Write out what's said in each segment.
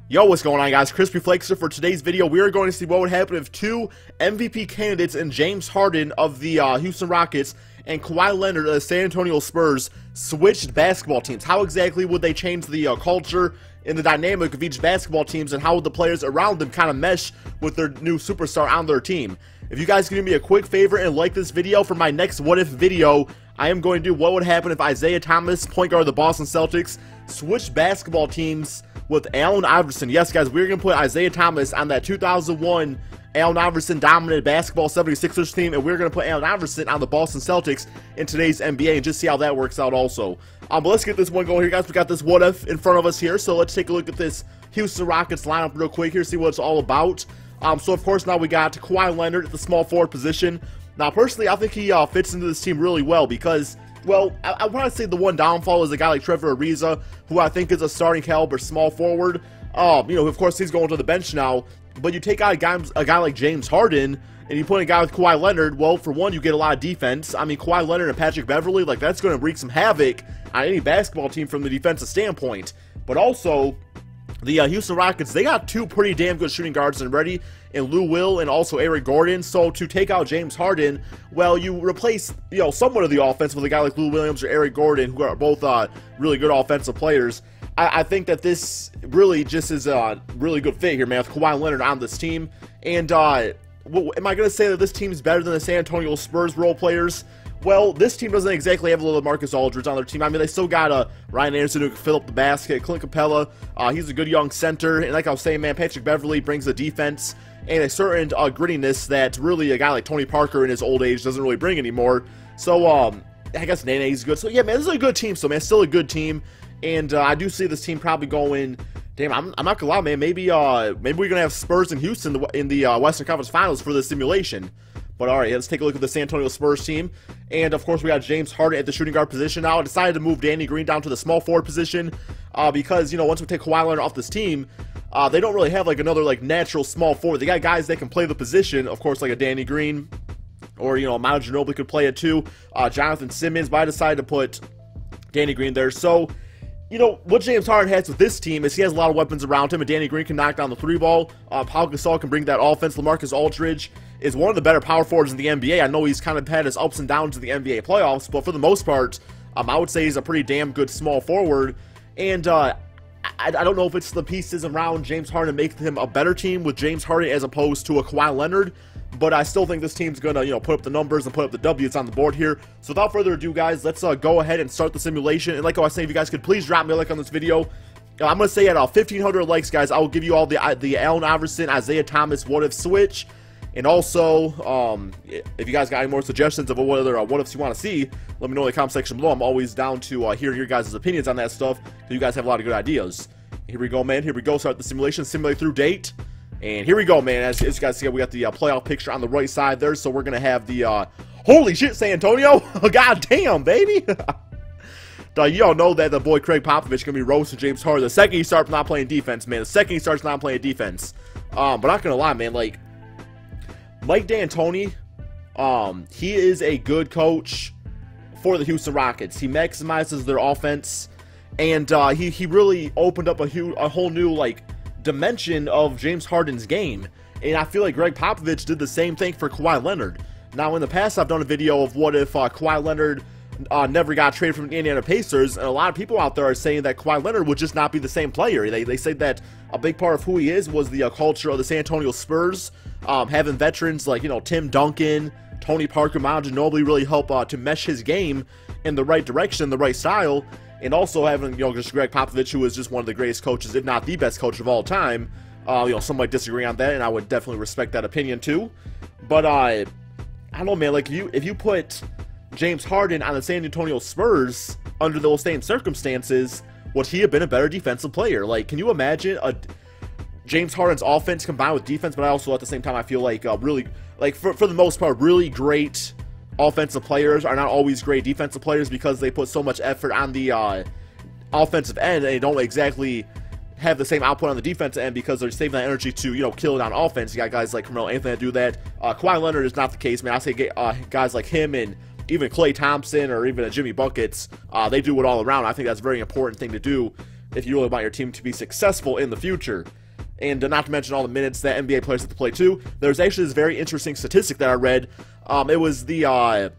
Yo, what's going on, guys? Crispy Flakes here. For today's video, we are going to see what would happen if two MVP candidates in James Harden of the Houston Rockets and Kawhi Leonard of the San Antonio Spurs switched basketball teams. How exactly would they change the culture and the dynamic of each basketball teams, and how would the players around them kind of mesh with their new superstar on their team? If you guys can do me a quick favor and like this video, for my next What If video, I am going to do what would happen if Isaiah Thomas, point guard of the Boston Celtics, switched basketball teams with Allen Iverson. Yes, guys, we're going to put Isaiah Thomas on that 2001 Allen Iverson dominated basketball 76ers team, and we're going to put Allen Iverson on the Boston Celtics in today's NBA and just see how that works out also. But let's get this one going here, guys. We got this what if in front of us here, so let's take a look at this Houston Rockets lineup real quick here, see what it's all about. So, of course, now we got Kawhi Leonard at the small forward position. Now, personally, I think he fits into this team really well because, well, I want to say the one downfall is a guy like Trevor Ariza, who I think is a starting caliber small forward. Of course, he's going to the bench now, but you take out a guy like James Harden, and you put in a guy with Kawhi Leonard, well, for one, you get a lot of defense. I mean, Kawhi Leonard and Patrick Beverley, like, that's going to wreak some havoc on any basketball team from the defensive standpoint. But also, the Houston Rockets, they got two pretty damn good shooting guards and ready in Lou Will and also Eric Gordon. So to take out James Harden, well, you replace, somewhat of the offense with a guy like Lou Williams or Eric Gordon, who are both really good offensive players. I think that this really just is a really good fit here, man, with Kawhi Leonard on this team. And am I going to say that this team is better than the San Antonio Spurs role players? Well, this team doesn't exactly have a little Marcus Aldridge on their team. I mean, they still got Ryan Anderson who can fill up the basket. Clint Capella, he's a good young center. And like I was saying, man, Patrick Beverley brings the defense and a certain grittiness that really a guy like Tony Parker in his old age doesn't really bring anymore. So, I guess Nene's good. So, yeah, man, this is a good team. So, man, still a good team. And I do see this team probably going, damn, I'm not going to lie, man. Maybe we're going to have Spurs and Houston in the Western Conference Finals for this simulation. But all right, let's take a look at the San Antonio Spurs team. And, of course, we got James Harden at the shooting guard position now. I decided to move Danny Green down to the small forward position because, once we take Kawhi Leonard off this team, they don't really have, like, another, like, natural small forward. They got guys that can play the position, of course, like a Danny Green or, Manu Ginobili could play it too. Jonathan Simmons, but I decided to put Danny Green there. So, what James Harden has with this team is he has a lot of weapons around him, and Danny Green can knock down the three ball. Pau Gasol can bring that offense. LaMarcus Aldridge is one of the better power forwards in the NBA. I know he's kind of had his ups and downs in the NBA playoffs, but for the most part, I would say he's a pretty damn good small forward. And I don't know if it's the pieces around James Harden make him a better team with James Harden as opposed to a Kawhi Leonard, but I still think this team's going to, put up the numbers and put up the W's on the board here. So without further ado, guys, let's go ahead and start the simulation. And like I was saying, if you guys could please drop me a like on this video. I'm going to say at 1,500 likes, guys, I will give you all the Allen Iverson, Isaiah Thomas what if switch. And also, if you guys got any more suggestions of what other what ifs you want to see, let me know in the comment section below. I'm always down to hear your guys' opinions on that stuff. You guys have a lot of good ideas. Here we go, man. Here we go. Start the simulation. Simulate through date. And here we go, man. As you guys see, we got the playoff picture on the right side there. So we're going to have the, holy shit, San Antonio. God damn, baby. You all know that the boy Craig Popovich is going to be roasting James Harden the second he starts not playing defense, man. The second he starts not playing defense. But not going to lie, man. Like, Mike D'Antoni, he is a good coach for the Houston Rockets. He maximizes their offense, and he really opened up a whole new, like, dimension of James Harden's game. And I feel like Greg Popovich did the same thing for Kawhi Leonard. Now, in the past, I've done a video of what if Kawhi Leonard never got traded from the Indiana Pacers, and a lot of people out there are saying that Kawhi Leonard would just not be the same player. They say that a big part of who he is was the culture of the San Antonio Spurs, having veterans like, Tim Duncan, Tony Parker, Manu Ginobili really help to mesh his game in the right direction, the right style, and also having, just Greg Popovich, who is just one of the greatest coaches, if not the best coach of all time. Some might disagree on that, and I would definitely respect that opinion too. But I don't know, man, like, if you put James Harden on the San Antonio Spurs under those same circumstances, would he have been a better defensive player? Like, can you imagine James Harden's offense combined with defense? But I also, at the same time, I feel like really, like, for the most part, really great offensive players are not always great defensive players because they put so much effort on the offensive end, and they don't exactly have the same output on the defensive end because they're saving that energy to, kill it on offense. You got guys like Carmelo Anthony that do that. Kawhi Leonard is not the case, man. I say guys like him and even Klay Thompson or even Jimmy Buckets, they do it all around. I think that's a very important thing to do if you really want your team to be successful in the future. And not to mention all the minutes that NBA players have to play too. There's actually this very interesting statistic that I read. It was the, I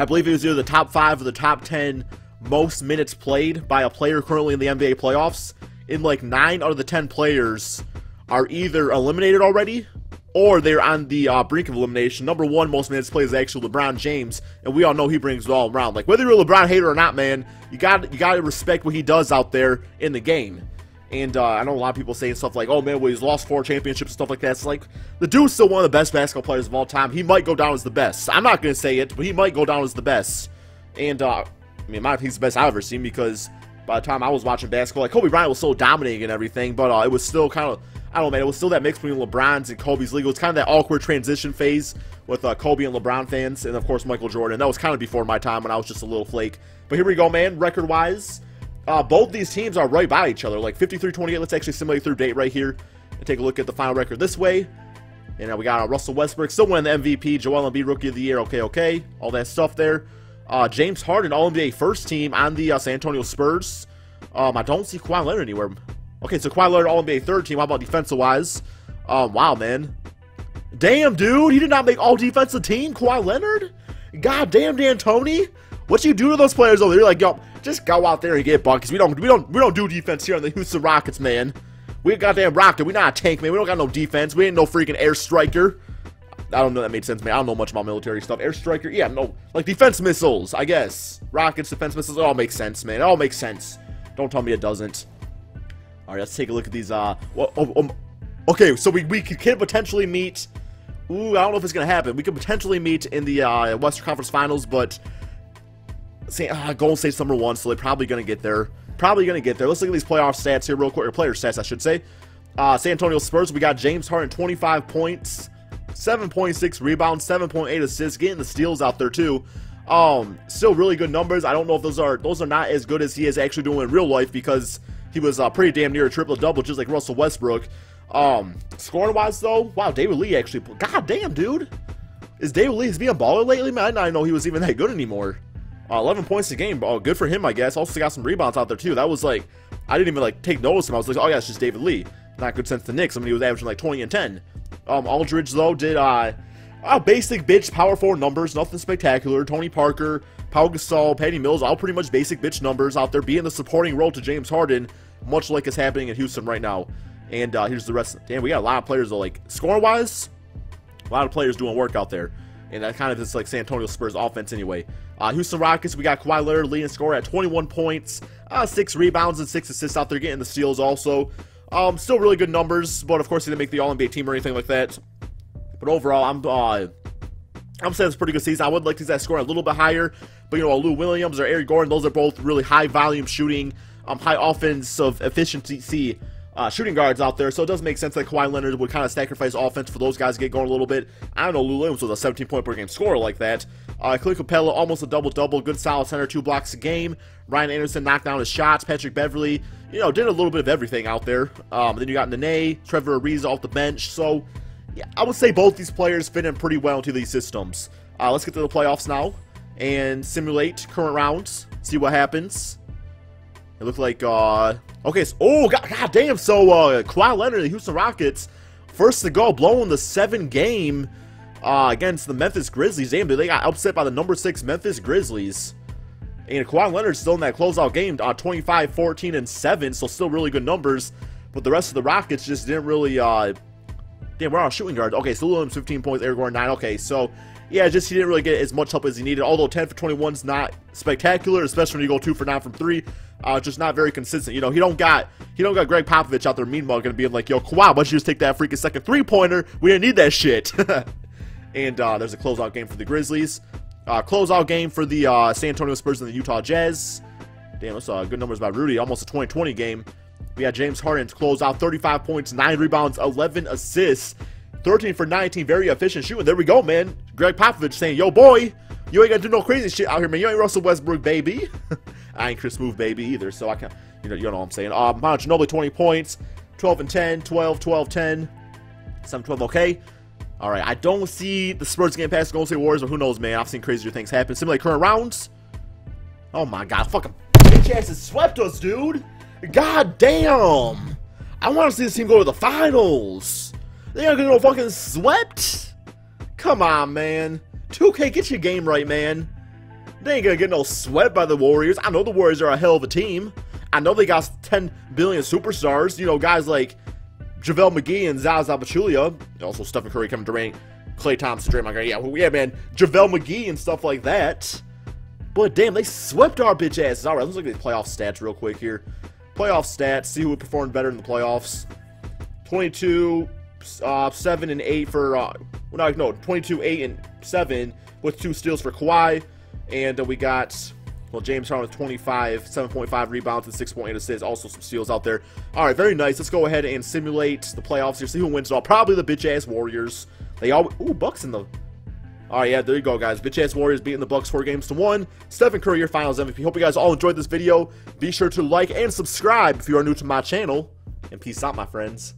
believe it was either the top 5 or the top 10 most minutes played by a player currently in the NBA playoffs. In like 9 out of the 10 players are either eliminated already, or they're on the brink of elimination. Number 1 most minutes played is actually LeBron James, and we all know he brings it all around. Like, whether you're a LeBron hater or not, man, you got to respect what he does out there in the game. And I know a lot of people saying stuff like, oh man, well, he's lost 4 championships and stuff like that. It's like, the dude's still one of the best basketball players of all time. He might go down as the best. I'm not going to say it, but he might go down as the best. And, I mean, in my opinion, he's the best I've ever seen, because by the time I was watching basketball, like, Kobe Bryant was so dominating and everything, but it was still kind of, I don't know, man, it was still that mix between LeBron's and Kobe's league. It was kind of that awkward transition phase with Kobe and LeBron fans, and of course Michael Jordan. That was kind of before my time when I was just a little flake. But here we go, man, record-wise. Both these teams are right by each other, like 53-28. Let's actually simulate through date right here and take a look at the final record this way. And we got Russell Westbrook still winning the MVP, Joel Embiid Rookie of the Year, okay, all that stuff there. James Harden, All-NBA first team on the San Antonio Spurs. I don't see Kawhi Leonard anywhere. Okay, so Kawhi Leonard, All-NBA third team. How about defensive-wise? Wow, man. Damn, dude, he did not make all-defensive team, Kawhi Leonard? God damn, D'Antoni. What you do to those players over there? You're like, yo, just go out there and get buckets. We don't do defense here on the Houston Rockets, man. We a goddamn rocket. We not a tank, man. We don't got no defense. We ain't no freaking air striker. I don't know if that made sense, man. I don't know much about military stuff. Air striker, yeah, no, like defense missiles, I guess. Rockets, defense missiles, it all makes sense, man. It all makes sense. Don't tell me it doesn't. All right, let's take a look at these. Okay, so we could potentially meet. Ooh, I don't know if it's gonna happen. We could potentially meet in the Western Conference Finals, but Golden State's number 1, so they're probably gonna get there. Let's look at these playoff stats here real quick, or player stats, I should say. San Antonio Spurs, we got James Harden, 25 points, 7.6 rebounds, 7.8 assists, getting the steals out there too. Still really good numbers. I don't know if those are not as good as he is actually doing in real life, because he was pretty damn near a triple-double, just like Russell Westbrook. Scoring-wise, though, wow, David Lee actually, god damn, dude. Is David Lee being a baller lately, man? I didn't know he was even that good anymore. 11 points a game, good for him, I guess. Also got some rebounds out there, too. That was like, I didn't even, like, take notice of him. I was like, oh, yeah, it's just David Lee. Not good sense to Knicks. I mean, he was averaging, like, 20 and 10. Aldridge, though, did, basic bitch power forward numbers, nothing spectacular. Tony Parker, Pau Gasol, Patty Mills, all pretty much basic bitch numbers out there, being the supporting role to James Harden, much like is happening in Houston right now. And here's the rest. Damn, we got a lot of players, though, like, scoring-wise, a lot of players doing work out there. And that kind of is like San Antonio Spurs offense anyway. Houston Rockets, we got Kawhi Leonard leading scorer at 21 points, 6 rebounds and 6 assists out there, getting the steals also. Still really good numbers, but of course he didn't make the All-NBA team or anything like that. But overall, I'm saying it's a pretty good season. I would like to see that score a little bit higher, but you know, Lou Williams or Eric Gordon, those are both really high volume shooting, high offensive efficiency shooting guards out there, so it does make sense that Kawhi Leonard would kind of sacrifice offense for those guys to get going a little bit. I don't know, Lou Williams was a 17-point per game scorer like that. Clint Capella, almost a double-double, good solid center, 2 blocks a game. Ryan Anderson knocked down his shots. Patrick Beverley, you know, did a little bit of everything out there. Then you got Nene, Trevor Ariza off the bench, so yeah, I would say both these players fit in pretty well into these systems. Let's get to the playoffs now and simulate current rounds, see what happens. It looked like, okay, so, oh, god damn, so, Kawhi Leonard, the Houston Rockets, first to go, blowing the 7-game, against the Memphis Grizzlies. Damn, dude, they got upset by the number 6 Memphis Grizzlies. And Kawhi Leonard still in that closeout game, 25, 14, and 7, so still really good numbers. But the rest of the Rockets just didn't really, damn, we're on shooting guard. Okay, so Williams, 15 points, Eric Gordon, 9, okay, so, yeah, just he didn't really get as much help as he needed, although 10 for 21 is not spectacular, especially when you go 2 for 9 from 3. Just not very consistent. You know, he don't got Greg Popovich out there mean mugging and being like, yo, Kawhi, why don't you just take that freaking second 3-pointer? We didn't need that shit. And there's a closeout game for the Grizzlies. Closeout game for the San Antonio Spurs and the Utah Jazz. Damn, that's good numbers by Rudy. Almost a 20-20 game. We had James Harden to close out, 35 points, 9 rebounds, 11 assists, 13 for 19. Very efficient shooting. There we go, man. Greg Popovich saying, yo, boy, you ain't gonna do no crazy shit out here, man. You ain't Russell Westbrook, baby. I ain't Chris Move, baby, either, so I can't, you know what I'm saying. Manu Ginobili, 20 points, 12 and 10, 12, 12, 10, 7, 12, okay. All right, I don't see the Spurs getting past the Golden State Warriors, but who knows, man. I've seen crazier things happen. Simulate current rounds. Oh, my God. Fucking bitch ass has swept us, dude. God damn! I want to see this team go to the finals. They ain't gonna get no fucking swept. Come on, man. 2K, get your game right, man. They ain't gonna get no swept by the Warriors. I know the Warriors are a hell of a team. I know they got 10 billion superstars. You know, guys like JaVale McGee and Zaza Pachulia. Also Stephen Curry, Kevin Durant, Klay Thompson, Draymond Green. Yeah, man. JaVale McGee and stuff like that. But damn, they swept our bitch asses. Alright, let's look at the playoff stats real quick here. Playoff stats, see who performed better in the playoffs. 22, 7, and 8 for, 22, 8, and 7 with 2 steals for Kawhi. And we got, well, James Harden with 25, 7.5 rebounds and 6.8 assists. Also some steals out there. Alright, very nice. Let's go ahead and simulate the playoffs here. See who wins it all. Probably the bitch-ass Warriors. They all, ooh, Bucks in the... Alright, yeah, there you go, guys. Bitch-ass Warriors beating the Bucks 4-1. Stephen Curry, your finals MVP. Hope you guys all enjoyed this video. Be sure to like and subscribe if you are new to my channel. And peace out, my friends.